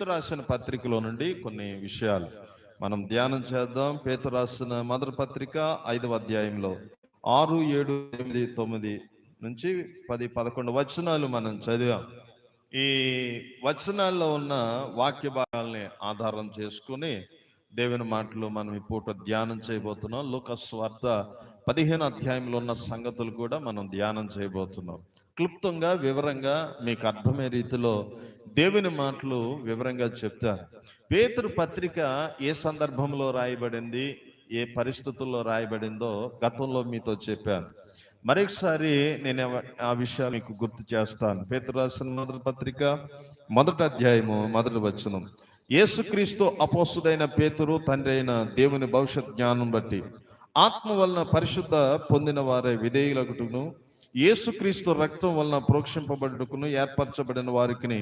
రాసిన పత్రికలో నుండి కొన్ని విషయాలు మనం ధ్యానం చేద్దాం. పేతురు రాసిన మొదటి పత్రిక 5వ అధ్యాయంలో 6, 7, 8, 9 నుంచి 10, 11 వచనాలు మనం చదివాం. ఈ వచనాల్లో ఉన్న వాక్య భాగాల్ని ఆధారం చేసుకుని దేవుని మాటలు మనం ఈ పూట ధ్యానం చేయబోతున్నాం. లూకా సువార్త 15వ అధ్యాయంలో ఉన్న సంగతులు కూడా మనం ధ్యానం చేయబోతున్నాం. క్లుప్తంగా వివరంగా మీకు అర్థమయ్యే రీతిలో దేవుని మాటలు వివరంగా చెప్తారు. పేతురు పత్రిక ఏ సందర్భంలో రాయబడింది, ఏ పరిస్థితుల్లో రాయబడిందో గతంలో మీతో చెప్పాను. మరొకసారి నేను ఆ విషయాలు మీకు గుర్తు చేస్తాను. పేతురు రాసిన మొదటి పత్రిక 1వ అధ్యాయము 1వ వచనం. యేసుక్రీస్తు అపోస్తుడైన పేతురు, తండ్రి అయిన దేవుని భవిష్యత్ జ్ఞానం బట్టి ఆత్మ వలన పరిశుద్ధ పొందిన వారే విధేయులగుటను, యేసుక్రీస్తు రక్తం వలన ప్రోక్షింపబడుటకును ఏర్పరచబడిన వారికి,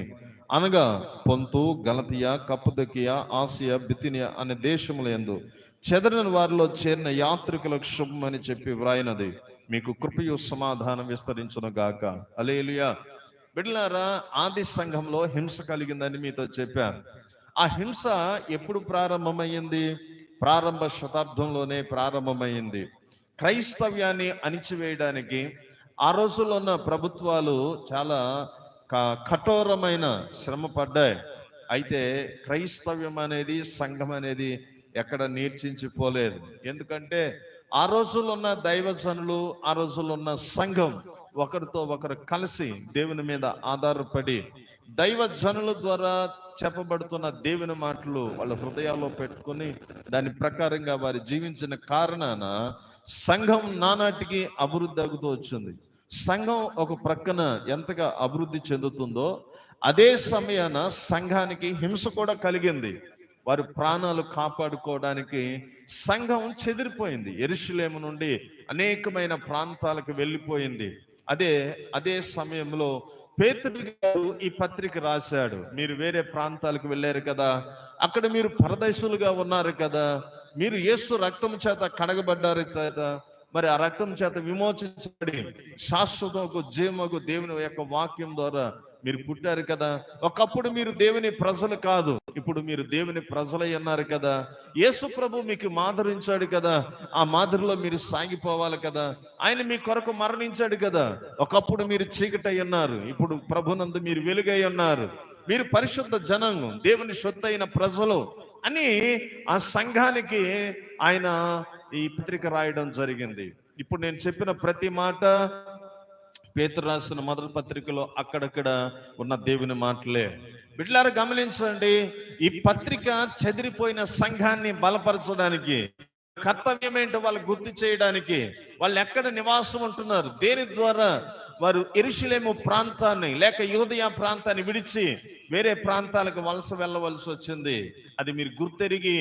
అనగా పొంతు, గలతియా, కప్పదొకియా, ఆసియా, బితినియా అనే దేశముల యందు చెదరని వారిలో చేరిన యాత్రికులకు శుభమని చెప్పి వ్రాయినది. మీకు కృపయు సమాధానం విస్తరించును గాక. హల్లెలూయా. బిడ్డలారా, ఆది సంఘంలో హింస కలిగిందని మీతో చెప్పాను. ఆ హింస ఎప్పుడు ప్రారంభమైంది? ప్రారంభ శతాబ్దంలోనే ప్రారంభమైంది. క్రైస్తవ్యాన్ని అణిచివేయడానికి ఆ రోజుల్లో ఉన్న ప్రభుత్వాలు చాలా కఠోరమైన శ్రమ పడ్డాయి. అయితే క్రైస్తవ్యం అనేది, సంఘం అనేది ఎక్కడ నీర్చించిపోలేదు. ఎందుకంటే ఆ రోజుల్లో ఉన్న దైవజనులు, ఆ రోజుల్లో ఉన్న సంఘం ఒకరితో ఒకరు కలిసి దేవుని మీద ఆధారపడి దైవజనుల ద్వారా చెప్పబడుతున్న దేవుని మాటలు వాళ్ళ హృదయాల్లో పెట్టుకుని దాని ప్రకారంగా వారు జీవించిన కారణాన సంఘం నానాటికి అభివృద్ధి అవుతూ వచ్చింది. సంఘం ఒక ప్రక్కన ఎంతగా అభివృద్ధి చెందుతుందో అదే సమయాన సంఘానికి హింస కూడా కలిగింది. వారి ప్రాణాలు కాపాడుకోవడానికి సంఘం చెదిరిపోయింది. యెరూషలేము నుండి అనేకమైన ప్రాంతాలకు వెళ్ళిపోయింది. అదే సమయంలో పేతురు గారు ఈ పత్రిక రాశాడు. మీరు వేరే ప్రాంతాలకు వెళ్ళారు కదా, అక్కడ మీరు పరదేశులుగా ఉన్నారు కదా, మీరు యేసు రక్తం చేత కడగబడ్డారు కదా, మరి ఆ రక్తం చేత విమోచించబడి శాశ్వతకు జీవముకు దేవుని యొక్క వాక్యం ద్వారా మీరు పుట్టారు కదా. ఒకప్పుడు మీరు దేవుని ప్రజలు కాదు, ఇప్పుడు మీరు దేవుని ప్రజలై ఉన్నారు కదా. యేసు ప్రభు మీకు మాదిరించాడు కదా, ఆ మాదిరిలో మీరు సాగిపోవాలి కదా. ఆయన మీ కొరకు మరణించాడు కదా. ఒకప్పుడు మీరు చీకటై ఉన్నారు, ఇప్పుడు ప్రభునందు మీరు వెలుగై ఉన్నారు. మీరు పరిశుద్ధ జనాంగం, దేవుని సొత్తైన ప్రజలు అని ఆ సంఘానికి ఆయన ఈ పత్రిక రాయడం జరిగింది. ఇప్పుడు నేను చెప్పిన ప్రతి మాట పేతురు రాసిన మొదటి పత్రికలో అక్కడక్కడ ఉన్న దేవుని మాటలే. బిడ్డలారా గమనించండి, ఈ పత్రిక చెదిరిపోయిన సంఘాన్ని బలపరచడానికి, కర్తవ్యం ఏంటో వాళ్ళు గుర్తు చేయడానికి, వాళ్ళు ఎక్కడ నివాసం ఉంటున్నారు, దేని ద్వారా వారు యెరూషలేము ప్రాంతాన్ని లేక యూదయ ప్రాంతాన్ని విడిచి వేరే ప్రాంతాలకు వలస వెళ్ళవలసి వచ్చింది. అది మీరు గుర్తెరిగి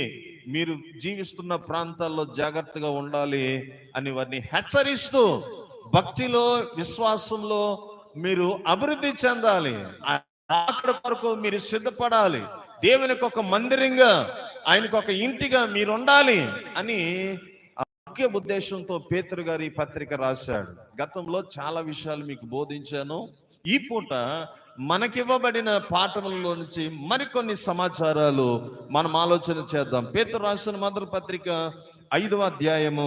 మీరు జీవిస్తున్న ప్రాంతాల్లో జాగ్రత్తగా ఉండాలి అని వారిని హెచ్చరిస్తూ, భక్తిలో విశ్వాసంలో మీరు అభివృద్ధి చెందాలి, అక్కడ వరకు మీరు సిద్ధపడాలి, దేవునికి ఒక మందిరంగా, ఆయనకు ఒక ఇంటిగా మీరు ఉండాలి అని ముఖ్య ఉద్దేశంతో పేతురు గారు ఈ పత్రిక రాశాడు. గతంలో చాలా విషయాలు మీకు బోధించాను. ఈ పూట మనకివ్వబడిన పాఠములలో నుంచి మరికొన్ని సమాచారాలు మనం ఆలోచన చేద్దాం. పేతురు రాసిన మొదటి పత్రిక 5వ అధ్యాయము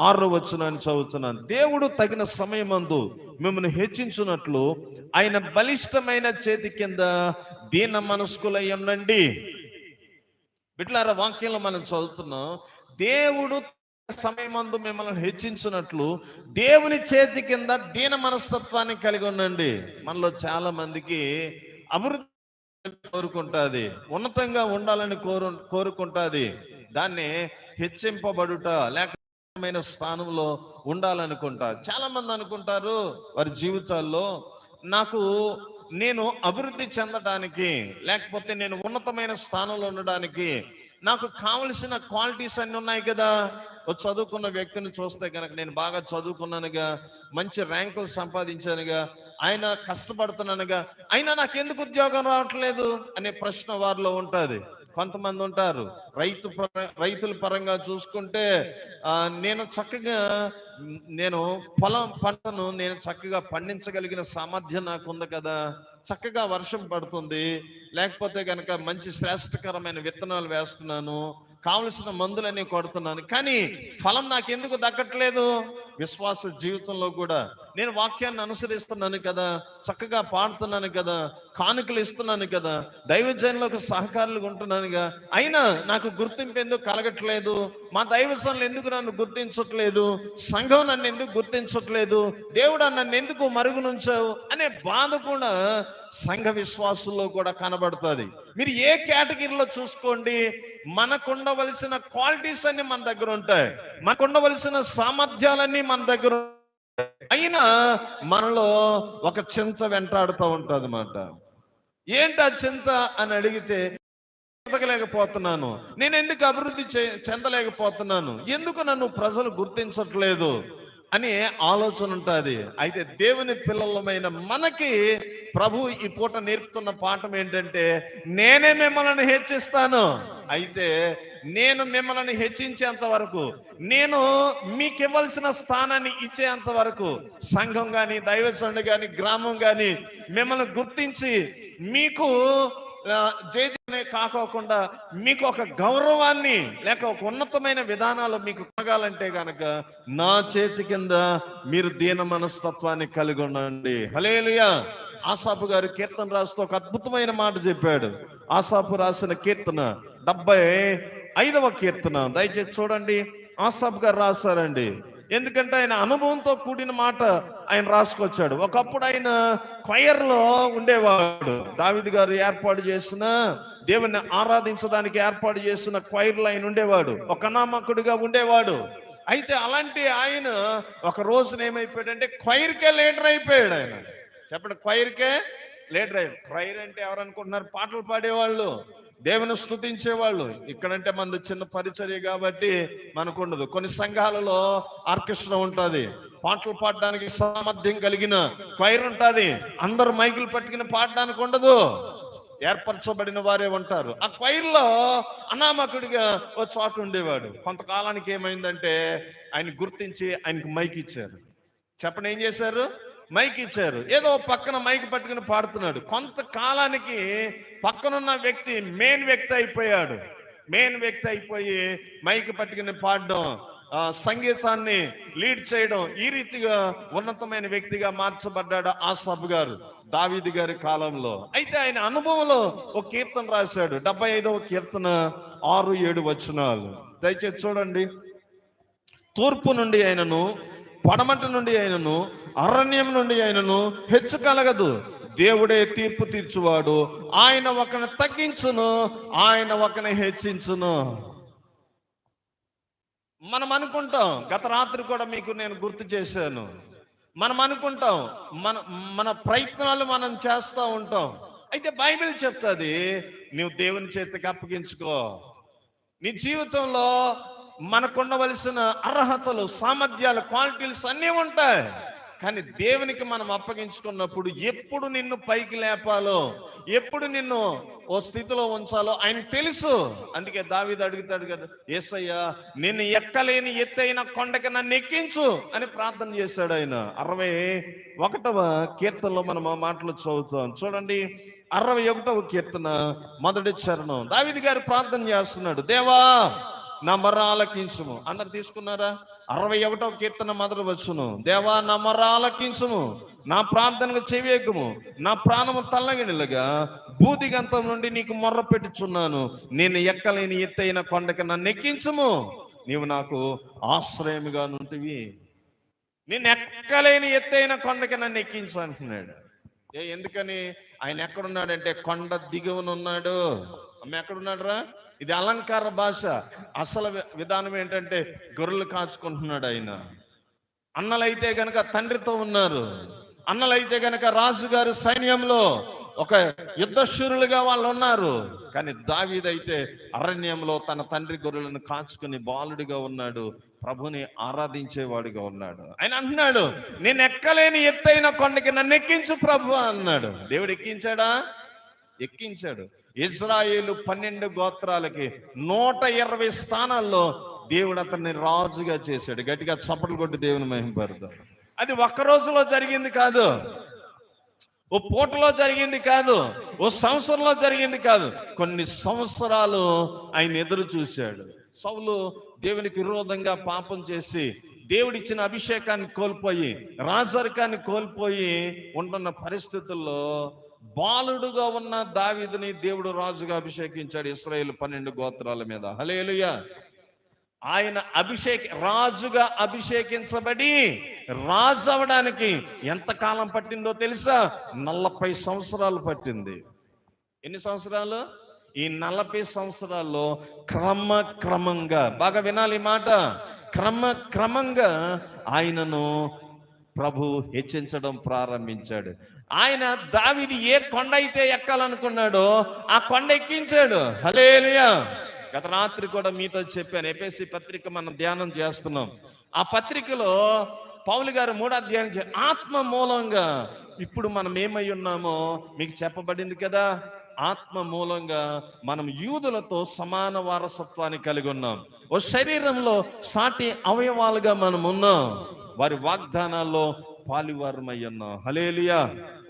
6వ వచనాన్ని చదువుతున్నాను. దేవుడు తగిన సమయమందు మిమ్మల్ని హెచ్చించున్నట్లు ఆయన బలిష్టమైన చేతి కింద దీన మనస్కులై ఉండండి. బిడ్డలారా, వాక్యంలో మనం చదువుతున్నాం, దేవుడు సమయమందు మిమ్మల్ని హెచ్చించినట్లు దేవుని చేతి కింద దీన మనస్తత్వాన్ని కలిగి ఉండండి. మనలో చాలా మందికి అభివృద్ధి కోరుకుంటుంది, ఉన్నతంగా ఉండాలని కోరుకుంటుంది, దాన్ని హెచ్చింపబడుట లేక స్థానంలో ఉండాలనుకుంటా. చాలా మంది అనుకుంటారు వారి జీవితాల్లో, నేను అభివృద్ధి చెందడానికి లేకపోతే నేను ఉన్నతమైన స్థానంలో ఉండడానికి నాకు కావలసిన క్వాలిటీస్ అన్ని ఉన్నాయి కదా. చదువుకున్న వ్యక్తిని చూస్తే కనుక, నేను బాగా చదువుకున్నానుగా, మంచి ర్యాంకులు సంపాదించానుగా, ఆయన కష్టపడుతున్నానుగా, అయినా నాకు ఎందుకు ఉద్యోగం రావట్లేదు అనే ప్రశ్న వారిలో ఉంటుంది. కొంతమంది ఉంటారు రైతుల పరంగా చూసుకుంటే, నేను పొలం పంటను నేను చక్కగా పండించగలిగిన సామర్థ్యం నాకు ఉంది కదా, చక్కగా వర్షం పడుతుంది, లేకపోతే కనుక మంచి శ్రేష్టకరమైన విత్తనాలు వేస్తున్నాను, కావలసిన మందులన్నీ కొడుతున్నాను, కానీ ఫలం నాకు ఎందుకు దక్కట్లేదు? విశ్వాస జీవితంలో కూడా నేను వాక్యాన్ని అనుసరిస్తున్నాను కదా, చక్కగా పాడుతున్నాను కదా, కానుకలు ఇస్తున్నాను కదా, దైవజనులకు సహకారులుగా ఉంటున్నానుగా, అయినా నాకు గుర్తింపు ఎందుకు కలగట్లేదు? మా దైవజనులు ఎందుకు నన్ను గుర్తించట్లేదు? సంఘం నన్ను ఎందుకు గుర్తించట్లేదు? దేవుడు నన్ను ఎందుకు మరుగునుంచావు అనే బాధ కూడా సంఘ విశ్వాసుల్లో కూడా కనబడుతుంది. మీరు ఏ కేటగిరీలో చూసుకోండి, మనకుండవలసిన క్వాలిటీస్ అన్ని మన దగ్గర ఉంటాయి, మనకుండవలసిన సామర్థ్యాలన్నీ మన దగ్గర, అయినా మనలో ఒక చింత వెంటాడుతూ ఉంటుంది అన్నమాట. ఏంటి ఆ చింత అని అడిగితే, ఎదగలేకపోతున్నాను, నేను ఎందుకు అభివృద్ధి చెందలేకపోతున్నాను, ఎందుకు నన్ను ప్రజలు గుర్తించట్లేదు అని ఆలోచన ఉంటుంది. అయితే దేవుని పిల్లలమైన మనకి ప్రభు ఈ పూట నేర్పుతున్న పాఠం ఏంటంటే, నేనే మిమ్మల్ని హెచ్చిస్తాను. అయితే నేను మిమ్మల్ని హెచ్చించేంత వరకు, నేను మీకు ఇవ్వాల్సిన స్థానాన్ని ఇచ్చేంత వరకు సంఘం కానీ, దైవజనుడు కానీ, గ్రామం కానీ మిమ్మల్ని గుర్తించి మీకు జయజనే కాకోకుండా మీకు ఒక గౌరవాన్ని లేక ఒక ఉన్నతమైన విధానాలు మీకు కొనగాలంటే గనక నా చేతి కింద మీరు దీన మనస్తత్వాన్ని కలిగి ఉండండి. హల్లెలూయా. ఆసాపు గారు కీర్తన రాస్తూ ఒక అద్భుతమైన మాట చెప్పాడు. ఆసాపు రాసిన కీర్తన 75వ కీర్తన దయచేసి చూడండి. ఆసాపు గారు రాశారండి, ఎందుకంటే ఆయన అనుభవంతో కూడిన మాట ఆయన రాసుకొచ్చాడు. ఒకప్పుడు ఆయన క్వైర్లో ఉండేవాడు. దావీదు గారు ఏర్పాటు చేసిన, దేవుని ఆరాధించడానికి ఏర్పాటు చేసిన క్వైర్లో ఆయన ఉండేవాడు, ఒక నామకుడిగా ఉండేవాడు. అయితే అలాంటి ఆయన ఒక రోజున ఏమైపోయాడంటే క్వైర్కే లీడర్ అయిపోయాడు. ఆయన చెప్పండి, క్వైర్కే లీడర్ అయ్యాడు. క్వైర్ అంటే ఎవరనుకుంటున్నారు? పాటలు పాడేవాళ్ళు, దేవుని స్తుతించేవాళ్ళు. ఇక్కడంటే మనది చిన్న పరిచర్య కాబట్టి మనకు ఉండదు. కొన్ని సంఘాలలో ఆర్కెస్ట్రా ఉంటుంది, పాటలు పాడడానికి సామర్థ్యం కలిగిన క్వైర్ ఉంటుంది. అందరు మైకులు పట్టుకుని పాడడానికి ఉండదు, ఏర్పరచబడిన వారే ఉంటారు. ఆ క్వైర్లో అనామకుడిగా ఓ చోట ఉండేవాడు. కొంతకాలానికి ఏమైందంటే ఆయన గుర్తించి ఆయనకి మైక్ ఇచ్చారు. చెప్పండి, ఏం చేశారు? మైక్ ఇచ్చారు. ఏదో పక్కన మైక్ పట్టుకుని పాడుతున్నాడు. కొంతకాలానికి పక్కనున్న వ్యక్తి మెయిన్ వ్యక్తి అయిపోయాడు. మెయిన్ వ్యక్తి అయిపోయి మైక్ పట్టుకుని పాడడం, సంగీతాన్ని లీడ్ చేయడం, ఈ రీతిగా ఉన్నతమైన వ్యక్తిగా మార్చబడ్డాడు ఆసాపు గారు దావీదు గారి కాలంలో. అయితే ఆయన అనుభవంలో ఒక కీర్తన రాశాడు, 75వ కీర్తన 6-7 వచనాలు దయచేసి చూడండి. తూర్పు నుండి ఆయనను, పడమటి నుండి ఆయనను, అరణ్యం నుండి ఆయనను హెచ్చు కలగదు. దేవుడే తీర్పు తీర్చువాడు, ఆయన ఒకని తగ్గించును, ఆయన ఒకని హెచ్చించును. మనం అనుకుంటాం, గత రాత్రి కూడా మీకు నేను గుర్తు చేశాను, మనం అనుకుంటాం మన ప్రయత్నాలు మనం చేస్తూ ఉంటాం. అయితే బైబిల్ చెప్తుంది, నువ్వు దేవుని చేతికి అప్పగించుకో. నీ జీవితంలో మనకుండవలసిన అర్హతలు, సామర్థ్యాలు, క్వాలిటీస్ అన్నీ ఉంటాయి. కానీ దేవునికి మనం అప్పగించుకున్నప్పుడు ఎప్పుడు నిన్ను పైకి లేపాలో, ఎప్పుడు నిన్ను ఓ స్థితిలో ఉంచాలో ఆయన తెలుసు. అందుకే దావీదు అడుగుతాడు కదా, యేసయ్యా నిన్ను ఎక్కలేని ఎత్తైన కొండకి నన్ను ఎక్కించు అని ప్రార్థన చేశాడు ఆయన. 61వ కీర్తనలో మనం ఆ మాటలు చదువుతాం. చూడండి, 61వ కీర్తన 1వ చరణం దావీదు గారు ప్రార్థన చేస్తున్నాడు, దేవా నా మొర్ర ఆలకించుము. అందరు తీసుకున్నారా? 61వ కీర్తన 1వ వచనం, దేవా నా మొర్ర ఆలకించుము, నా ప్రార్థనకు చెవియెక్కుము, నా ప్రాణము తల్లగినలుగా భూదిగంతం నుండి నీకు మొర్ర పెట్టుచున్నాను, నేను ఎక్కలేని ఎత్తైన కొండకి నన్ను ఎక్కించుము, నీవు నాకు ఆశ్రయముగా నుంటివి. నేను ఎక్కలేని ఎత్తైన కొండకి నన్ను ఎక్కించు అంటున్నాడు. ఎందుకని? ఆయన ఎక్కడున్నాడంటే కొండ దిగువనున్నాడు. అమ్మ ఎక్కడున్నాడు రా? ఇది అలంకార భాష. అసలు విధానం ఏంటంటే గొర్రెలు కాచుకుంటున్నాడు ఆయన. అన్నలైతే గనక తండ్రితో ఉన్నారు, అన్నలైతే గనక రాజుగారి సైన్యంలో ఒక యుద్ధశూరులుగా వాళ్ళు ఉన్నారు. కానీ దావీదు అయితే అరణ్యంలో తన తండ్రి గొర్రెలను కాచుకుని బాలుడిగా ఉన్నాడు, ప్రభుని ఆరాధించేవాడిగా ఉన్నాడు. ఆయన అంటున్నాడు, నేను ఎక్కలేని ఎత్తైన కొండకి నన్ను ఎక్కించు ప్రభు అన్నాడు. దేవుడు ఎక్కించాడా? ఎక్కించాడు. ఇజ్రాయేలు 12 గోత్రాలకి 120 స్థానాల్లో దేవుడు అతన్ని రాజుగా చేశాడు. గట్టిగా చప్పట్లు కొట్టి దేవుని మహిమపడతాం. అది ఒక్క రోజులో జరిగింది కాదు, ఓ పూటలో జరిగింది కాదు, ఓ సంవత్సరంలో జరిగింది కాదు, కొన్ని సంవత్సరాలు ఆయన ఎదురు చూశాడు. సౌలు దేవునికి విరోధంగా పాపం చేసి దేవుడిచ్చిన అభిషేకాన్ని కోల్పోయి రాజరికాన్ని కోల్పోయి ఉంటున్న పరిస్థితుల్లో బాలుడుగా ఉన్న దావీదుని దేవుడు రాజుగా అభిషేకించాడు ఇశ్రాయేలు 12 గోత్రాల మీద. హల్లెలూయా. ఆయన రాజుగా అభిషేకించబడి రాజు అవడానికి ఎంత కాలం పట్టిందో తెలుసా? 40 సంవత్సరాలు పట్టింది. ఎన్ని సంవత్సరాలు? ఈ 40 సంవత్సరాల్లో క్రమంగా, బాగా వినాలి ఈ మాట, క్రమంగా ఆయనను ప్రభు హెచ్చించడం ప్రారంభించాడు. ఆయన దావీదు ఏ కొండ అయితే ఎక్కాలనుకున్నాడో ఆ కొండ ఎక్కించాడు. హల్లెలూయా. గత రాత్రి కూడా మీతో చెప్పాను, ఎఫెసీ పత్రిక మనం ధ్యానం చేస్తున్నాం. ఆ పత్రికలో పౌలు గారు 3వ అధ్యాయం ఆత్మ మూలంగా ఇప్పుడు మనం ఏమై ఉన్నామో మీకు చెప్పబడింది కదా. ఆత్మ మూలంగా మనం యూదులతో సమాన వారసత్వాన్ని కలిగి ఉన్నాం. ఓ శరీరంలో సాటి అవయవాలుగా మనం ఉన్నాం. వారి వాగ్దానాల్లో పాలివారమై ఉన్నాం. హల్లెలూయా.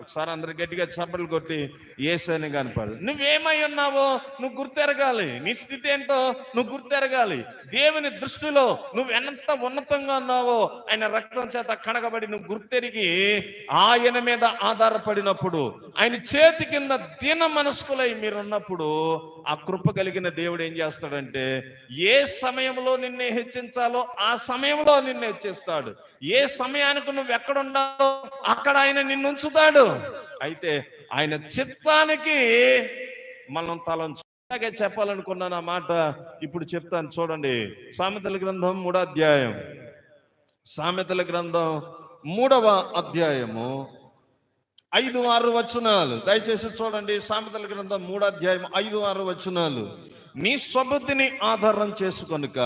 ఒకసారి అందరు గట్టిగా చప్పట్లు కొట్టి యేసయ్యని కనపడు. నువ్వేమై ఉన్నావో నువ్వు గుర్తెరగాలి. నీ స్థితి ఏంటో నువ్వు గుర్తెరగాలి. దేవుని దృష్టిలో నువ్వు ఎంత ఉన్నతంగా ఉన్నావో ఆయన రక్తం చేత కడగబడి నువ్వు గుర్తెరిగి ఆయన మీద ఆధారపడినప్పుడు, ఆయన చేతి కింద దీన మనస్కులై మీరున్నప్పుడు ఆ కృప కలిగిన దేవుడు ఏం చేస్తాడంటే ఏ సమయంలో నిన్ను హెచ్చించాలో ఆ సమయంలో నిన్ను హెచ్చిస్తాడు. ఏ సమయానికి నువ్వు ఎక్కడ ఉండాలో అక్కడ ఆయన నిన్ను ఉంచుతాడు. అయితే ఆయన చిత్తానికి మనం తలంచుగా చెప్పాలనుకున్నాను. ఆ మాట ఇప్పుడు చెప్తాను చూడండి. సామెతల గ్రంథం 3వ అధ్యాయం, సామెతల గ్రంథం 3వ అధ్యాయము 5-6 వచనాలు దయచేసి చూడండి. సామెతల గ్రంథం 3వ అధ్యాయం 5-6 వచనాలు. నీ స్వబుద్ధిని ఆధారం చేసుకొనుక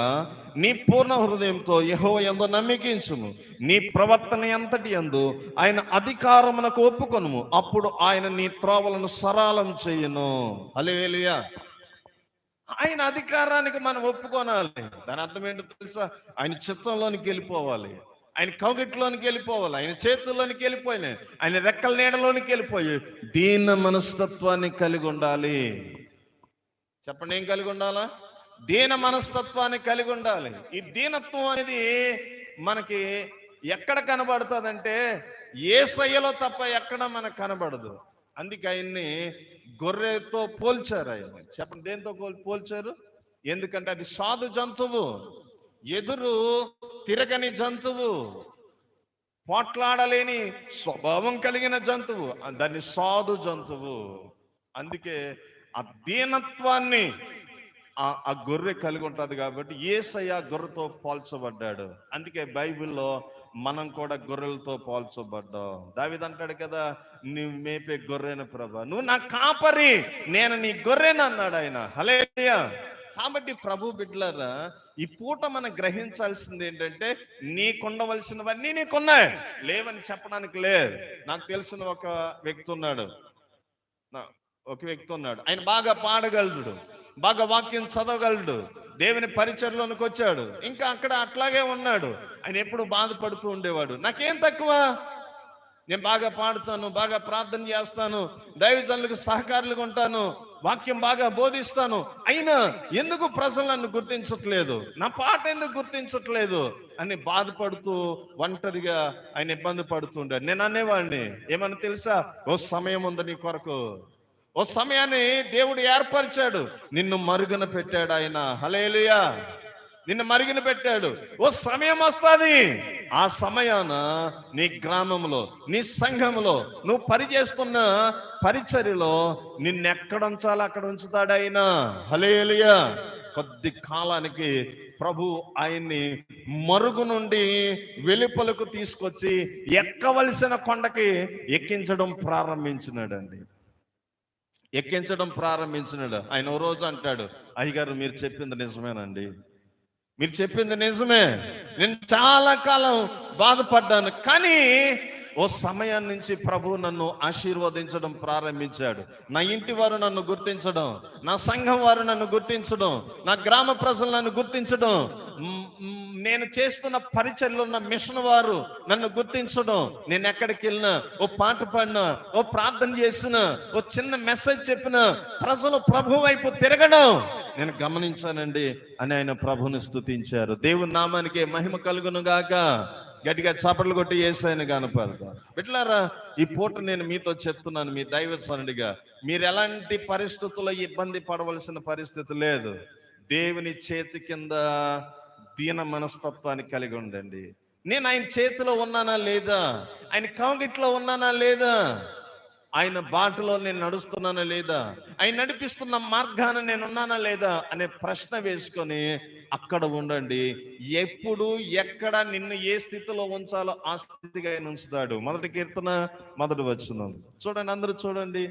నీ పూర్ణ హృదయంతో యెహోవా యందు నమ్మికించుము. నీ ప్రవర్తన ఎంతటి యందు ఆయన అధికారమునకు ఒప్పుకొనుము. అప్పుడు ఆయన నీ త్రోవలను సరళం చేయును. హల్లెలూయా. ఆయన అధికారానికి మనం ఒప్పుకోనాలి. దాని అర్థం ఏంటో తెలుసా? ఆయన చిత్తంలోనికి వెళ్ళిపోవాలి, ఆయన కౌగిట్లోనికి వెళ్ళిపోవాలి, ఆయన చేతుల్లోనికి వెళ్ళిపోయినా, ఆయన రెక్కల నీడలోనికి వెళ్ళిపోయి దీన మనస్తత్వాన్ని కలిగి ఉండాలి. చెప్పండి, ఏం కలిగి ఉండాలా? దీన మనస్తత్వాన్ని కలిగి ఉండాలి. ఈ దీనత్వం అనేది మనకి ఎక్కడ కనబడుతుందంటే యేసయ్యలో తప్ప ఎక్కడ మనకు కనబడదు. అందుకే ఆయన్ని గొర్రెతో పోల్చారు. ఆయన చెప్పండి, దేంతో పోల్చారు? ఎందుకంటే అది సాధు జంతువు, ఎదురు తిరగని జంతువు, పోట్లాడలేని స్వభావం కలిగిన జంతువు, దాన్ని సాధు జంతువు. అందుకే ఆ దీనత్వాన్ని ఆ గొర్రె కలిగి ఉంటుంది. కాబట్టి యేసయ్య గొర్రెతో పోల్చబడ్డాడు. అందుకే బైబిల్లో మనం కూడా గొర్రెలతో పోల్చబడ్డాం. దావీదు అంటాడు కదా, నువ్వు మేపే గొర్రెను ప్రభా, నువ్వు నా కాపరి, నేను నీ గొర్రెను అన్నాడు ఆయన. హల్లెలూయా. కాబట్టి ప్రభు బిడ్డలారా, ఈ పూట మనం గ్రహించాల్సింది ఏంటంటే నీకుండవలసినవన్నీ నీకున్నాయి, లేవని చెప్పడానికి లేదు. నాకు తెలిసిన ఒక వ్యక్తి ఉన్నాడు, ఆయన బాగా పాడగలడు, బాగా వాక్యం చదవగలడు, దేవుని పరిచర్లోనికి వచ్చాడు, ఇంకా అక్కడ అట్లాగే ఉన్నాడు. ఆయన ఎప్పుడు బాధపడుతూ ఉండేవాడు, నాకేం తక్కువ, నేను బాగా పాడుతాను, బాగా ప్రార్థన చేస్తాను, దైవజనులకు సహకారులుగా ఉంటాను, వాక్యం బాగా బోధిస్తాను, అయినా ఎందుకు ప్రజలు నన్ను గుర్తించట్లేదు, నా పాట ఎందుకు గుర్తించట్లేదు అని బాధపడుతూ ఒంటరిగా ఆయన ఇబ్బంది పడుతుండే. నేను అనేవాడిని, ఏమన్నా తెలుసా, ఓ సమయం ఉంది నీ కొరకు, ఓ సమయాన్ని దేవుడు ఏర్పరిచాడు, నిన్ను మరుగున పెట్టాడు ఆయన. హల్లెలూయా. నిన్ను మరుగున పెట్టాడు. ఓ సమయం వస్తుంది, ఆ సమయాన నీ గ్రామంలో, నీ సంఘంలో, నువ్వు పనిచేస్తున్న పరిచర్యలో నిన్నెక్కడ ఉంచాలో అక్కడ ఉంచుతాడు ఆయన. హల్లెలూయా. కొద్ది కాలానికి ప్రభు ఆయన్ని మరుగు నుండి వెలుపలకు తీసుకొచ్చి ఎక్కవలసిన కొండకి ఎక్కించడం ప్రారంభించినాడండి. ఆయన ఓ రోజు అంటాడు, అయ్యగారు మీరు చెప్పింది నిజమేనండి, మీరు చెప్పింది నిజమే, నేను చాలా కాలం బాధపడ్డాను, కానీ ఓ సమయం నుంచి ప్రభు నన్ను ఆశీర్వదించడం ప్రారంభించాడు. నా ఇంటి వారు నన్ను గుర్తించడం, నా సంఘం వారు నన్ను గుర్తించడం, నా గ్రామ ప్రజలు నన్ను గుర్తించడం, నేను చేస్తున్న పరిచర్లో ఉన్న మిషన్ వారు నన్ను గుర్తించడం, నేను ఎక్కడికి వెళ్ళినా ఓ పాట పాడినా, ఓ ప్రార్థన చేసిన, ఓ చిన్న మెసేజ్ చెప్పిన, ప్రజలు ప్రభు వైపు తిరగడం నేను గమనించానండి అని ఆయన ప్రభుని స్తుతించారు. దేవుని నామానికి మహిమ కలుగును గాక. గట్టిగా చప్పట్లు కొట్టి యేసయ్యను కనపడతారు. బిడ్డలారా, ఈ పూట నేను మీతో చెప్తున్నాను, మీ దైవజనుడిగా, మీరు ఎలాంటి పరిస్థితుల్లో ఇబ్బంది పడవలసిన పరిస్థితి లేదు. దేవుని చేతి కింద దీన మనస్తత్వాన్ని కలిగి ఉండండి. నేను ఆయన చేతిలో ఉన్నానా లేదా, ఆయన కౌగిట్లో ఉన్నానా లేదా, ఆయన బాటలో నేను నడుస్తున్నానా లేదా, ఆయన నడిపిస్తున్న మార్గాన నేను ఉన్నానా లేదా అనే ప్రశ్న వేసుకొని అక్కడ ఉండండి. ఎప్పుడు ఎక్కడ నిన్ను ఏ స్థితిలో ఉంచాలో ఆ స్థితిగా ఆయన ఉంచుతాడు. మొదటి కీర్తన మొదటి వచనం చూడండి, అందరూ చూడండి.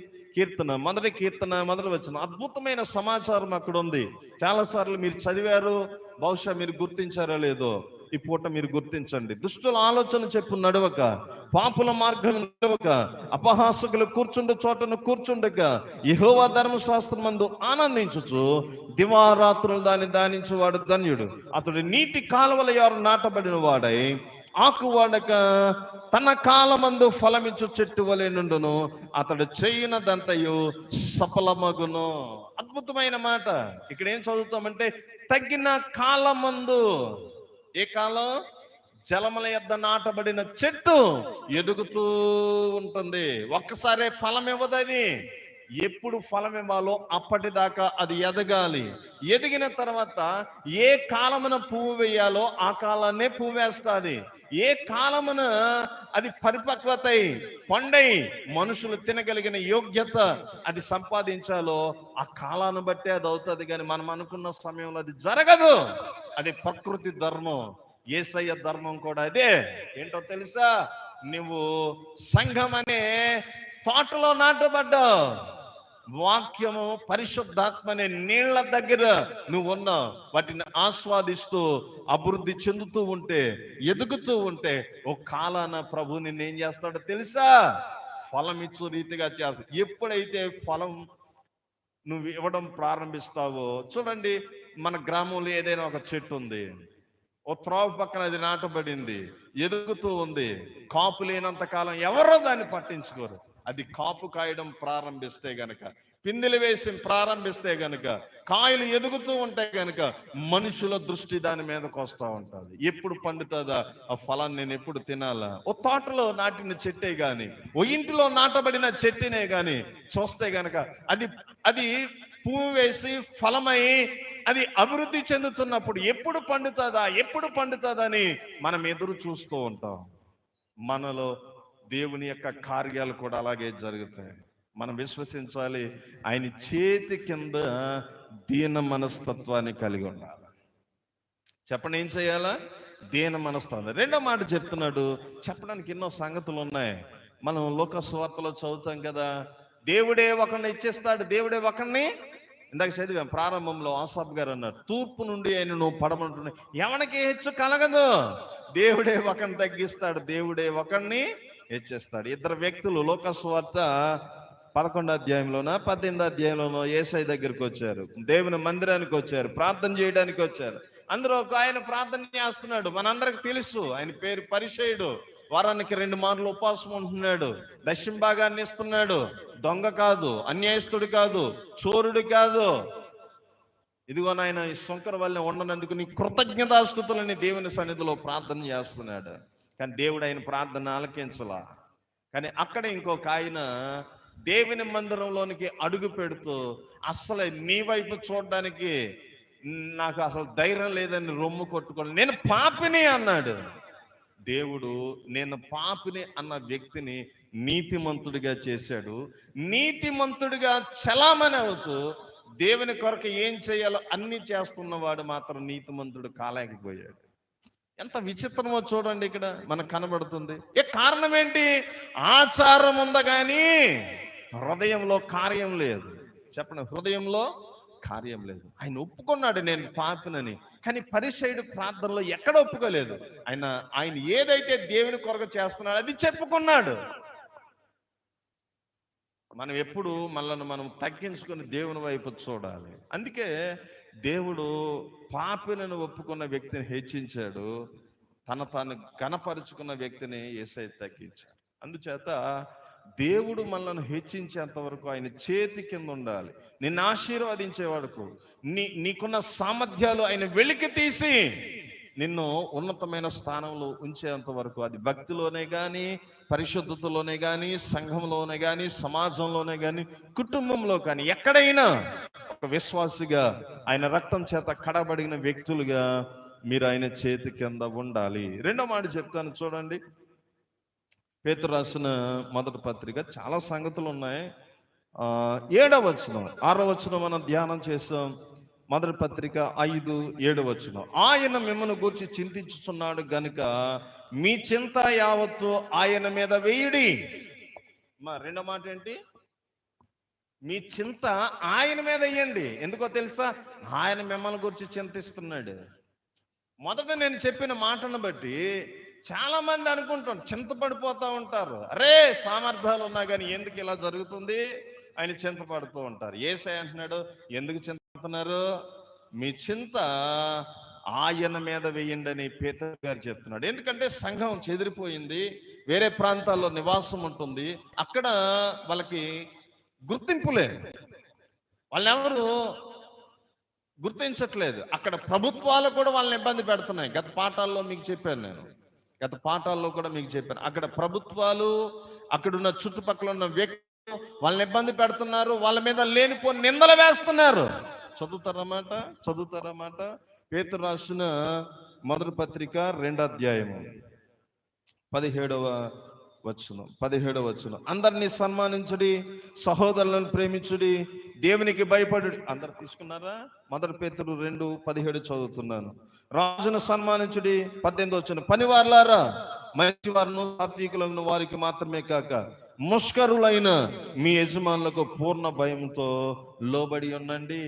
మొదటి కీర్తన మొదటి వచనం. అద్భుతమైన సమాచారం అక్కడ ఉంది. చాలా సార్లు మీరు చదివారు, బహుశా మీరు గుర్తించారో లేదో, ఈ పూట మీరు గుర్తించండి. దుష్టుల ఆలోచన చెప్పు నడవక, పాపుల మార్గం నడవక, అపహాసకులు కూర్చుండు చోటను కూర్చుండక, యెహోవా ధర్మశాస్త్రమందు ఆనందించుచు దివారాత్రులు దాన్ని ధ్యానించువాడు ధన్యుడు. అతడు నీటి కాలువల యారు నాటబడిన వాడై ఆకు వాడక తన కాలమందు ఫలమిచ్చు చెట్టు వలె నుండును. అతడు చేయునదంతయు సఫలమగును. అద్భుతమైన మాట. ఇక్కడ ఏం చదువుతామంటే, తగిన కాలమందు. ఏ కాలం? జలముల యొద్ద నాటబడిన చెట్టు ఎదుగుతూ ఉంటుంది. ఒక్కసారే ఫలం ఇవ్వదు అది. ఎప్పుడు ఫలం ఇవ్వాలో అప్పటిదాకా అది ఎదగాలి. ఎదిగిన తర్వాత ఏ కాలమున పువ్వు వేయాలో ఆ కాలాన్నే పువ్వు వేస్తుంది. ఏ కాలమున అది పరిపక్వత పండై మనుషులు తినగలిగిన యోగ్యత అది సంపాదించాలో ఆ కాలాన్ని బట్టి అది అవుతుంది. కానీ మనం అనుకున్న సమయంలో అది జరగదు. అది ప్రకృతి ధర్మం. యేసయ్య ధర్మం కూడా అదే. ఏంటో తెలుసా? నువ్వు సంఘం అనే తోటలో నాటబడ్డావు. వాక్యము పరిశుద్ధాత్మనే నీళ్ల దగ్గర నువ్వు ఉన్నావు. వాటిని ఆస్వాదిస్తూ అభివృద్ధి చెందుతూ ఉంటే, ఎదుగుతూ ఉంటే, ఓ కాలాన ప్రభు నిన్ను ఏం చేస్తాడో తెలుసా? ఫలం ఇచ్చు రీతిగా చేస్తాడు. ఎప్పుడైతే ఫలం నువ్వు ఇవ్వడం ప్రారంభిస్తావో, చూడండి, మన గ్రామంలో ఏదైనా ఒక చెట్టు ఉంది, ఓ త్రోవ పక్కన అది నాటబడింది, ఎదుగుతూ ఉంది. కాపు లేనంత కాలం ఎవరో దాన్ని పట్టించుకోరు. అది కాపు కాయడం ప్రారంభిస్తే గనక, పిందెలు వేసి ప్రారంభిస్తే గనక, కాయలు ఎదుగుతూ ఉంటాయి గనక మనుషుల దృష్టి దాని మీదకి వస్తూ ఉంటుంది. ఎప్పుడు పండుతుందా ఆ ఫలాన్ని నేను ఎప్పుడు తినాలా? ఓ తోటలో నాటిన చెట్టే గాని, ఓ ఇంటిలో నాటబడిన చెట్టునే గాని చూస్తే గనక అది పువ్వు వేసి ఫలమై అది అభివృద్ధి చెందుతున్నప్పుడు ఎప్పుడు పండుతుందని మనం ఎదురు చూస్తూ ఉంటాం. మనలో దేవుని యొక్క కార్యాలు కూడా అలాగే జరుగుతాయి. మనం విశ్వసించాలి. ఆయన చేతి కింద దీన మనస్తత్వాన్ని కలిగి ఉండాలి. చెప్పండి, ఏం చేయాలా? దీన మనస్తత్వం. రెండో మాట చెప్తున్నాడు. చెప్పడానికి ఎన్నో సంగతులు ఉన్నాయి. మనం లోక సువార్తలో చదువుతాం కదా, దేవుడే ఒకరిని ఇచ్చేస్తాడు, దేవుడే ఒకరిని. ఇందాక చదివాం ప్రారంభంలో, ఆసాబ్ గారు అన్నారు, తూర్పు నుండి ఆయన నువ్వు పడమంటున్నా ఎవరికి హెచ్చు కలగదు. దేవుడే ఒకరిని తగ్గిస్తాడు, దేవుడే ఒకరిని హెచ్చిస్తాడు. ఇద్దరు వ్యక్తులు లోక సువార్త 11వ అధ్యాయంలోనో 18వ అధ్యాయంలోనో యేసయ్య దగ్గరికి వచ్చారు. దేవుని మందిరానికి వచ్చారు, ప్రార్థన చేయడానికి వచ్చారు. అందరూ ఒక ఆయన ప్రార్థన చేస్తున్నాడు. మనందరికి తెలుసు, ఆయన పేరు పరిసయ్యుడు. వారానికి 2 మార్లు ఉపవాసం ఉంటున్నాడు, దశమ భాగాన్ని ఇస్తున్నాడు. దొంగ కాదు, అన్యాయస్తుడు కాదు, చోరుడు కాదు. ఇదిగో నాయన, ఈ శంకర వల్ల ఉండనందుకు నీ కృతజ్ఞతాస్తుతులని దేవుని సన్నిధిలో ప్రార్థన చేస్తున్నాడు. కానీ దేవుడు ఆయన ప్రార్థన ఆలకించలా. కానీ అక్కడ ఇంకొక ఆయన దేవుని మందిరంలోనికి అడుగు పెడుతూ, అసలు నీ వైపు చూడడానికి నాకు అసలు ధైర్యం లేదని రొమ్ము కొట్టుకోండి, నేను పాపిని అన్నాడు. దేవుడు నేను పాపిని అన్న వ్యక్తిని నీతిమంతుడిగా చేశాడు. నీతిమంతుడిగా చలామణి అవచ్చు. దేవుని కొరకు ఏం చేయాలో అన్ని చేస్తున్నవాడు మాత్రం నీతిమంతుడు కాలేకపోయాడు. ఎంత విచిత్రమో చూడండి. ఇక్కడ మనకు కనబడుతుంది. కారణం ఏంటి? ఆచారం ఉందా కానీ హృదయంలో కార్యం లేదు. చెప్పండి, హృదయంలో కార్యం లేదు. ఆయన ఒప్పుకున్నాడు నేను పాపినని, కానీ పరిసయ్యుడు ప్రార్థనలో ఎక్కడ ఒప్పుకోలేదు. ఆయన ఏదైతే దేవుని కొరకు చేస్తున్నాడో అది చెప్పుకున్నాడు. మనం ఎప్పుడు మనల్ని మనం తగ్గించుకొని దేవుని వైపు చూడాలి. అందుకే దేవుడు పాపిలను ఒప్పుకున్న వ్యక్తిని హెచ్చించాడు, తాను కనపరుచుకున్న వ్యక్తిని యేసయ్య తగ్గించాడు. అందుచేత దేవుడు మనల్ని హెచ్చించేంత వరకు ఆయన చేతి కింద ఉండాలి. నిన్ను ఆశీర్వదించే వరకు నీకున్న సామర్థ్యాలు ఆయన వెలికి తీసి నిన్ను ఉన్నతమైన స్థానంలో ఉంచేంత వరకు, అది భక్తిలోనే కానీ, పరిశుద్ధతలోనే కానీ, సంఘంలోనే కానీ, సమాజంలోనే కానీ, కుటుంబంలో కానీ, ఎక్కడైనా ఒక విశ్వాసిగా ఆయన రక్తం చేత కడబడిన వ్యక్తులుగా మీరు ఆయన చేతి కింద ఉండాలి. రెండో మాట చెప్తాను చూడండి. పేతురు రాసిన మొదటి పత్రిక చాలా సంగతులు ఉన్నాయి. 7వ వచనం 6వ వచనం మనం ధ్యానం చేసాం. మొదటి పత్రిక 5-7 వచనం. ఆయన మిమ్మల్ని గురించి చింతించుచున్నాడు గనుక మీ చింత యావత్తు ఆయన మీద వేయుడి. రెండో మాట ఏంటి? మీ చింత ఆయన మీద వేయండి. ఎందుకో తెలుసా? ఆయన మిమ్మల్ని గురించి చింతిస్తున్నాడు. మొదట నేను చెప్పిన మాటను బట్టి చాలా మంది అనుకుంటారు, చింతపడిపోతూ ఉంటారు. అరే సామర్థ్యాలు ఉన్నా కానీ ఎందుకు ఇలా జరుగుతుంది ఆయన చింతపడుతూ ఉంటారు. యేసయ్య అంటున్నాడు, ఎందుకు చింతపడుతున్నారు? మీ చింత ఆయన మీద వేయండి అని పేతురు గారు చెప్తున్నాడు. ఎందుకంటే సంఘం చెదిరిపోయింది, వేరే ప్రాంతాల్లో నివాసం ఉంటుంది, అక్కడ వాళ్ళకి గుర్తింపులే, వాళ్ళెవరు గుర్తించట్లేదు. అక్కడ ప్రభుత్వాలు కూడా వాళ్ళని ఇబ్బంది పెడుతున్నాయి. గత పాఠాల్లో కూడా మీకు చెప్పాను. అక్కడ ప్రభుత్వాలు, అక్కడున్న చుట్టుపక్కల ఉన్న వ్యక్తులు వాళ్ళని ఇబ్బంది పెడుతున్నారు, వాళ్ళ మీద లేనిపోని నిందలు వేస్తున్నారు. చదువుతారన్నమాట. పేతురు రాసిన మొదటి పత్రిక 2వ అధ్యాయము 17వ వచనం. అందరినీ సన్మానించుడి, సహోదరులను ప్రేమించుడి, దేవునికి భయపడుడి. అందరు తీసుకున్నారా? మొదటి పేతురు 2:17 చదువుతున్నాను. రాజును సన్మానించుడి. 18వ వచనం. పనివారులారా మంచి వారును సాత్వికులను వారికి మాత్రమే కాక ముష్కరులైన మీ యజమానులకు పూర్ణ భయంతో లోబడి ఉండండి.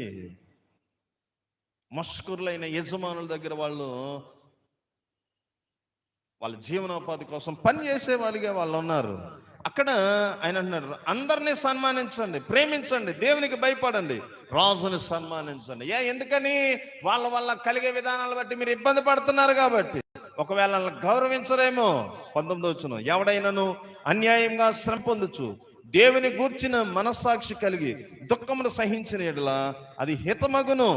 ముష్కరులైన యజమానుల దగ్గర వాళ్ళ జీవనోపాధి కోసం పనిచేసే వాళ్ళుగా వాళ్ళు ఉన్నారు. అక్కడ ఆయన అంటున్నారు, అందరినీ సన్మానించండి, ప్రేమించండి, దేవునికి భయపడండి, రాజుని సన్మానించండి. ఎందుకని? వాళ్ళ కలిగే విధానాలు బట్టి మీరు ఇబ్బంది పడుతున్నారు కాబట్టి. ఒకవేళ గౌరవించరేమో. 19వ వచనం. ఎవడైనాను అన్యాయంగా శ్రమ పొందుచు దేవుని గూర్చిన మనస్సాక్షి కలిగి దుఃఖమును సహించిన యెడల అది హితమగును.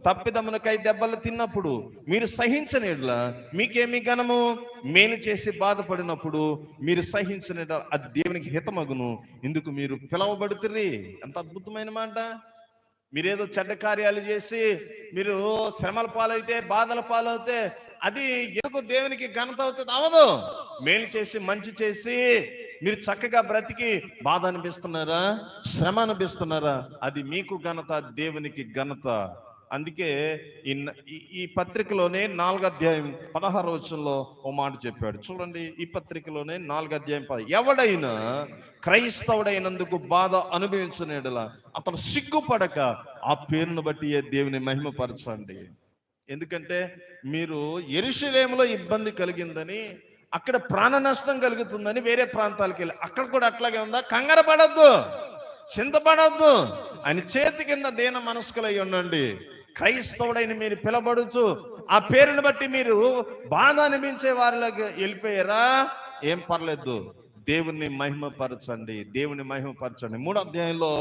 తప్పిదమునకై దెబ్బలు తిన్నప్పుడు మీరు సహించిన యెడల మీకేమి ఘనము? మేలు చేసి బాధపడినప్పుడు మీరు సహించిన యెడల అది దేవునికి హితమగును. ఇందుకు మీరు పిలవబడుతుర్రి. ఎంత అద్భుతమైన మాట! మీరేదో చెడ్డ కార్యాలు చేసి మీరు శ్రమల పాలైతే, బాధల పాలవుతే అది ఎందుకు దేవునికి ఘనత అవుతుంది? అవదు. మేలు చేసి, మంచి చేసి మీరు చక్కగా బ్రతికి బాధ అనిపిస్తున్నారా, శ్రమ అనిపిస్తున్నారా, అది మీకు ఘనత, దేవునికి ఘనత. అందుకే ఈ పత్రికలోనే 4వ అధ్యాయం 16వ వచనంలో ఓ మాట చెప్పాడు చూడండి. ఈ పత్రికలోనే 4వ అధ్యాయం 10. ఎవడైనా క్రైస్తవుడైనందుకు బాధ అనుభవించిన యెడల అతను సిగ్గుపడక ఆ పేరును బట్టి దేవుని మహిమపరచండి. ఎందుకంటే మీరు యెరూషలేములో ఇబ్బంది కలిగిందని, అక్కడ ప్రాణ నష్టం కలుగుతుందని వేరే ప్రాంతాలకు వెళ్ళి అక్కడ కూడా అట్లాగే ఉందా? కంగారు పడద్దు, చింతపడద్దు. ఆయన చేతి కింద దీన మనస్కులై ఉండండి. క్రైస్తవుడైన మీరు పిలబడుచు ఆ పేరును బట్టి మీరు బాధ అనిపించే వారిలోకి వెళ్ళిపోయారా? ఏం పర్లేదు, దేవుణ్ణి మహిమపరచండి. 3వ అధ్యాయంలో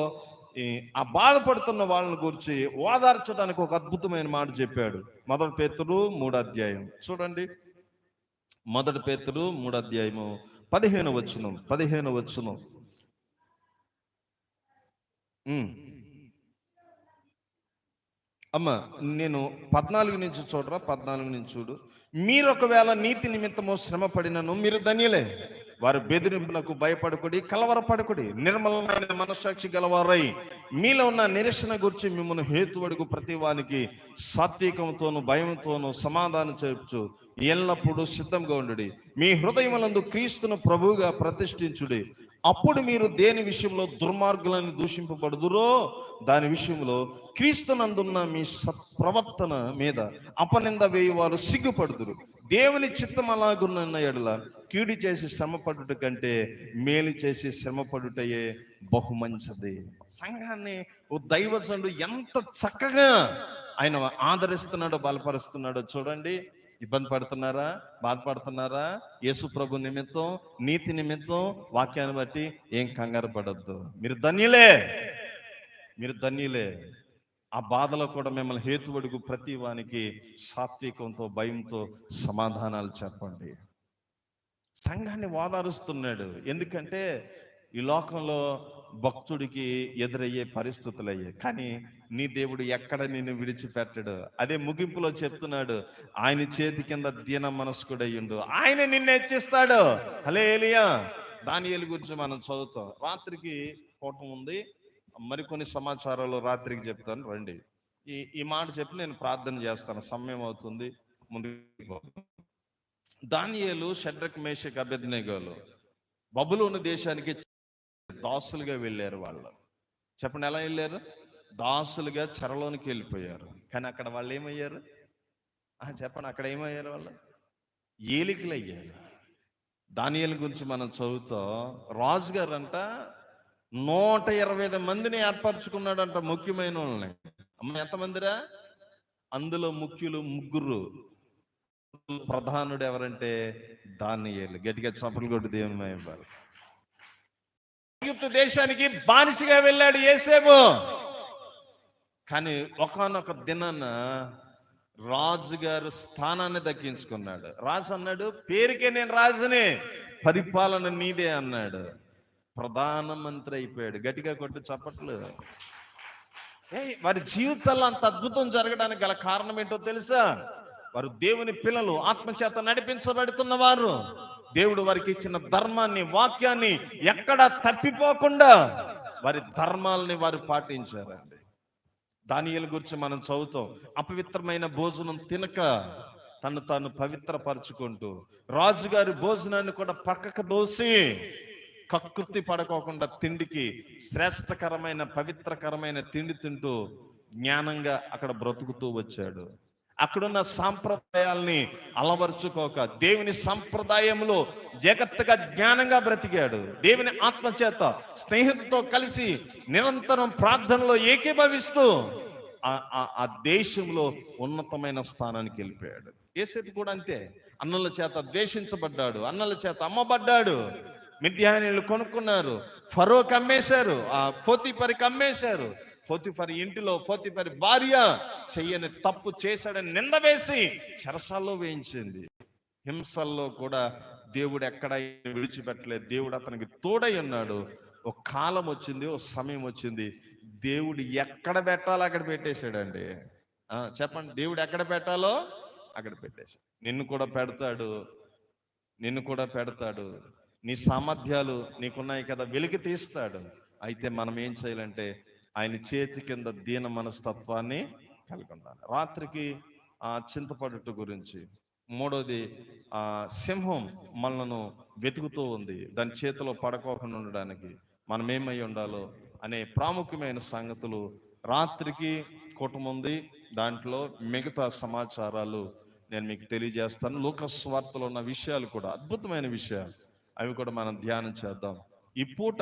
ఆ బాధపడుతున్న వాళ్ళని గురించి ఓదార్చడానికి ఒక అద్భుతమైన మాట చెప్పాడు. మొదటి పేతురు 3వ అధ్యాయం చూడండి. మొదటి పేతురు 3వ అధ్యాయము 15వ వచనం. అమ్మ నేను 14 నుంచి చూడరా, 14 నుంచి చూడు. మీరు ఒకవేళ నీతి నిమిత్తము శ్రమ పడినను మీరు ధన్యులే. వారు బెదిరింపులకు భయపడకుడి, కలవరపడకుడి, నిర్మలమైన మనస్సాక్షి గలవారై మీలో ఉన్న నిరీక్షణ గురించి మిమ్మల్ని హేతువడుగు ప్రతి వానికి సాత్వికంతోను భయంతోను సమాధానం చెప్పుచు ఎల్లప్పుడూ సిద్ధంగా ఉండుడి. మీ హృదయములందు క్రీస్తును ప్రభువుగా ప్రతిష్ఠించుడి. అప్పుడు మీరు దేని విషయంలో దుర్మార్గులను దూషింపబడుదురో దాని విషయంలో క్రీస్తునందున్న మీ సత్ప్రవర్తన మీద అపనింద వేయి వారు సిగ్గుపడుదురు. దేవుని చిత్తం అలాగున్న యెడల కీడు చేసి శ్రమపడుట కంటే మేలు చేసి శ్రమపడుటయే బహుమంచిది. సంఘాన్ని ఓ దైవజనుడు ఎంత చక్కగా ఆయన ఆదరిస్తున్నాడో బలపరుస్తున్నాడో చూడండి. ఇబ్బంది పడుతున్నారా, బాధపడుతున్నారా? యేసు ప్రభు నిమిత్తం, నీతి నిమిత్తం, వాక్యాన్ని బట్టి ఏం కంగారు పడద్దు. మీరు ధన్యులే, మీరు ధన్యులే. ఆ బాధలో కూడా మిమ్మల్ని హేతువడుగు ప్రతి వానికి సాత్వికంతో, భయంతో సమాధానాలు చెప్పండి. సంఘాన్ని ఓదారుస్తున్నాడు. ఎందుకంటే ఈ లోకంలో భక్తుడికి ఎదురయ్యే పరిస్థితులు అయ్యాయి, కానీ నీ దేవుడు ఎక్కడ నిన్ను విడిచిపెట్టడు. అదే ముగింపులో చెప్తున్నాడు, ఆయన చేతి కింద దీన మనస్కుడయ్యుండు, ఆయన నిన్ను హెచ్చిస్తాడు. హల్లెలూయా. దానియేలు గురించి మనం చదువుతాం. రాత్రికి కోటం ఉంది, మరికొన్ని సమాచారాలు రాత్రికి చెప్తాను రండి. ఈ మాట చెప్పి నేను ప్రార్థన చేస్తాను, సమయం అవుతుంది, ముందుకు. దానియేలు, షడ్రక్, మేషక్, అబేద్నెగోలు బబులోను దేశానికి దాసులుగా వెళ్ళారు. వాళ్ళు చెప్పండి, ఎలా వెళ్ళారు? దాసులుగా చెరలోనికి వెళ్ళిపోయారు. కానీ అక్కడ వాళ్ళు ఏమయ్యారు? చెప్పండి, అక్కడ ఏమయ్యారు? వాళ్ళు ఏలికలు అయ్యారు. దానియేలు గురించి మనం చదువుతాం. రాజుగారు అంట 125 మందిని ఏర్పరచుకున్నాడంట, ముఖ్యమైన వాళ్ళని. అమ్మ, ఎంతమందిరా? అందులో ముఖ్యులు 3. ప్రధానుడు ఎవరంటే దానియేలు. గట్టిగా చప్పట్లు కొట్టి దేవుని మహిమ. ఐగుప్తు దేశానికి బానిసగా వెళ్ళాడు యోసేపు. కానీ ఒకానొక దినాన రాజుగారు స్థానాన్ని దక్కించుకున్నాడు. రాజు అన్నాడు, పేరుకే నేను రాజుని, పరిపాలన నీదే అన్నాడు. ప్రధానమంత్రి అయిపోయాడు. గట్టిగా కొట్టి చప్పట్లు. వారి జీవితాల్లో అంత అద్భుతం జరగడానికి గల కారణం ఏంటో తెలుసా? వారు దేవుని పిల్లలు, ఆత్మచేత నడిపించబడుతున్న వారు. దేవుడు వారికి ఇచ్చిన ధర్మాన్ని, వాక్యాన్ని ఎక్కడా తప్పిపోకుండా వారి ధర్మాలని వారు పాటించారండి. దానియేలు గురించి మనం చదువుతాం. అపవిత్రమైన భోజనం తినక తను తాను పవిత్రపరచుకుంటూ, రాజుగారి భోజనాన్ని కూడా పక్కకు దోసి కకృతి పడుకోకుండా తిండికి శ్రేష్టకరమైన, పవిత్రకరమైన తిండి తింటూ జ్ఞానంగా అక్కడ బ్రతుకుతూ వచ్చాడు. అక్కడున్న సాంప్రదాయాల్ని అలవర్చుకోక దేవుని సంప్రదాయంలో జాగ్రత్తగా, జ్ఞానంగా బ్రతికాడు. దేవుని ఆత్మచేత స్నేహితులతో కలిసి నిరంతరం ప్రార్థనలో ఏకీభవిస్తూ ఆ దేశంలో ఉన్నతమైన స్థానానికి వెళ్ళిపోయాడు. యోసేపు కూడా అంతే. అన్నల చేత ద్వేషించబడ్డాడు, అన్నల చేత అమ్మబడ్డాడు. మిద్యానీయులు కొనుక్కున్నారు, ఫరోకి అమ్మేశారు, ఆ పోతీఫరుకి అమ్మేశారు. పోతీఫరు ఇంటిలో పోతీఫరు భార్య చెయ్యని తప్పు చేశాడని నింద వేసి చెరసాల్లో వేయించింది. హింసల్లో కూడా దేవుడు ఎక్కడ విడిచిపెట్టలేదు. దేవుడు అతనికి తోడై ఉన్నాడు. ఒక కాలం వచ్చింది, ఒక సమయం వచ్చింది, దేవుడు ఎక్కడ పెట్టాలో అక్కడ పెట్టేశాడండి. చెప్పండి, దేవుడు ఎక్కడ పెట్టాలో అక్కడ పెట్టేశాడు. నిన్ను కూడా పెడతాడు, నిన్ను కూడా పెడతాడు. నీ సామర్థ్యాలు నీకున్నాయి కదా, వెలికి తీస్తాడు. అయితే మనం ఏం చేయాలంటే ఆయన చేతి కింద దీన మనస్తత్వాన్ని కలిగి ఉండాలి. రాత్రికి చింతపడుట గురించి. 3వది, సింహం మనలను వెతుకుతూ ఉంది, దాని చేతిలో పడుకోకుండా ఉండడానికి మనం ఏమై ఉండాలో అనే ప్రాముఖ్యమైన సంగతులు రాత్రికి కుటుంబం ఉంది. దాంట్లో మిగతా సమాచారాలు నేను మీకు తెలియజేస్తాను. లూకా సువార్తలో ఉన్న విషయాలు కూడా అద్భుతమైన విషయాలు, అవి కూడా మనం ధ్యానం చేద్దాం. ఈ పూట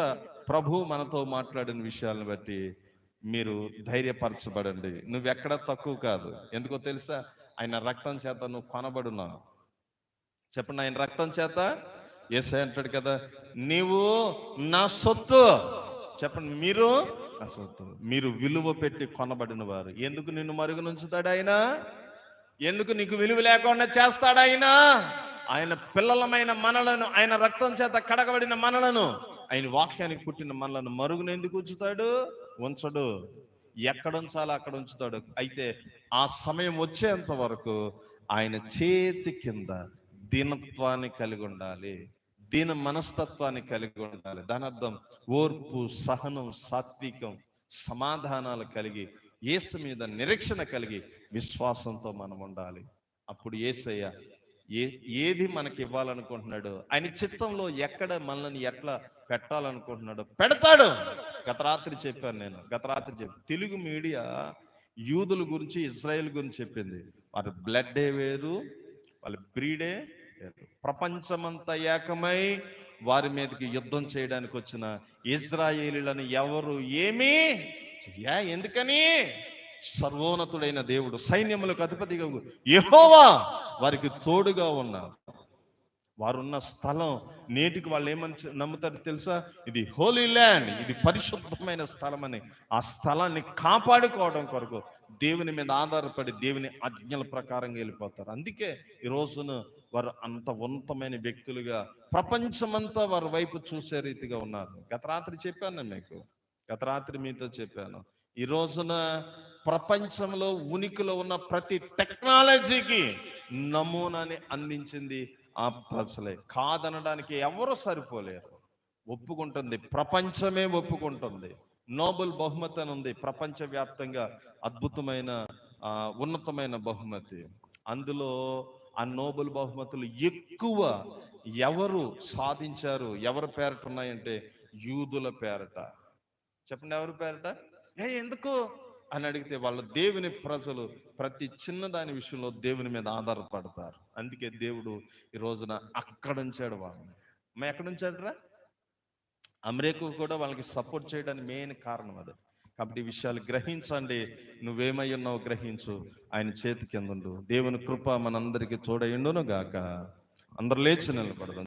ప్రభు మనతో మాట్లాడిన విషయాలను బట్టి మీరు ధైర్యపరచబడండి. నువ్వెక్కడ తక్కువ కాదు. ఎందుకో తెలుసా? ఆయన రక్తం చేత నువ్వు కొనబడున్నావు. చెప్పండి, ఆయన రక్తం చేత. యేసయ్య అంటాడు కదా, నీవు నా సొత్తు. చెప్పండి, మీరు నా సొత్తు, మీరు విలువ పెట్టి కొనబడిన వారు. ఎందుకు నిన్ను మరుగునుంచుతాడు ఆయన? ఎందుకు నీకు విలువ లేకుండా చేస్తాడు ఆయన? ఆయన పిల్లలమైన మనలను, ఆయన రక్తం చేత కడగబడిన మనలను, ఆయన వాక్యానికి పుట్టిన మనలను మరుగున ఎందుకు ఉంచుతాడు? ఉంచడు. ఎక్కడ ఉంచాలో అక్కడ ఉంచుతాడు. అయితే ఆ సమయం వచ్చేంత వరకు ఆయన చేతి కింద దీనత్వాన్ని కలిగి ఉండాలి, దీన మనస్తత్వాన్ని కలిగి ఉండాలి. దాని అర్థం ఓర్పు, సహనం, సాత్వికం, సమాధానాలు కలిగి, యేసు మీద నిరీక్షణ కలిగి విశ్వాసంతో మనం ఉండాలి. అప్పుడు యేసయ్య ఏది మనకి ఇవ్వాలనుకుంటున్నాడు, ఆయన చిత్తంలో ఎక్కడ మనల్ని ఎట్లా పెట్టాలనుకుంటున్నాడు పెడతాడు. గత రాత్రి చెప్పాను. తెలుగు మీడియా యూదుల గురించి, ఇజ్రాయెల్ గురించి చెప్పింది. వారి బ్లడ్డే వేరు, వాళ్ళ బ్రీడే వేరు. ప్రపంచమంతా ఏకమై వారి మీదకి యుద్ధం చేయడానికి వచ్చిన ఇజ్రాయేలీలను ఎవరు ఏమీ ఎందుకని సర్వోన్నతుడైన దేవుడు, సైన్యములకు అధిపతిగా యెహోవా వారికి తోడుగా ఉన్నారు. వారున్న స్థలం నేటికి వాళ్ళు ఏమని నమ్ముతారు తెలుసా? ఇది హోలీ ల్యాండ్, ఇది పరిశుద్ధమైన స్థలం అని. ఆ స్థలాన్ని కాపాడుకోవడం కొరకు దేవుని మీద ఆధారపడి దేవుని ఆజ్ఞల ప్రకారంగా వెళ్ళిపోతారు. అందుకే ఈ రోజున వారు అంత ఉన్నతమైన వ్యక్తులుగా ప్రపంచమంతా వారి వైపు చూసే రీతిగా ఉన్నారు. గత రాత్రి చెప్పాను మీకు, గత రాత్రి మీతో చెప్పాను. ఈ రోజున ప్రపంచంలో ఉనికిలో ఉన్న ప్రతి టెక్నాలజీకి నమూనాని అందించింది ఆ ప్రజలే. కాదనడానికి ఎవరు సరిపోలేరు. ఒప్పుకుంటుంది, ప్రపంచమే ఒప్పుకుంటుంది. నోబెల్ బహుమతి అని ఉంది ప్రపంచవ్యాప్తంగా, అద్భుతమైన ఉన్నతమైన బహుమతి. అందులో ఆ నోబెల్ బహుమతులు ఎక్కువ ఎవరు సాధించారు, ఎవరి పేరట ఉన్నాయంటే యూదుల పేరట. చెప్పండి, ఎవరి పేరట? ఎందుకు అని అడిగితే వాళ్ళు దేవుని ప్రజలు ప్రతి చిన్నదాని విషయంలో దేవుని మీద ఆధారపడతారు. అందుకే దేవుడు ఈ రోజున అక్కడ ఉంచాడు వాళ్ళని. ఎక్కడ ఉంచాడురా? అమెరికా కూడా వాళ్ళకి సపోర్ట్ చేయడానికి మెయిన్ కారణం అది. కాబట్టి ఈ విషయాలు గ్రహించండి. నువ్వేమై ఉన్నావు గ్రహించు. ఆయన చేతి కింద ఉండు. దేవుని కృప మనందరికీ తోడైండును గాక. అందరు లేచి నిలబడదాం.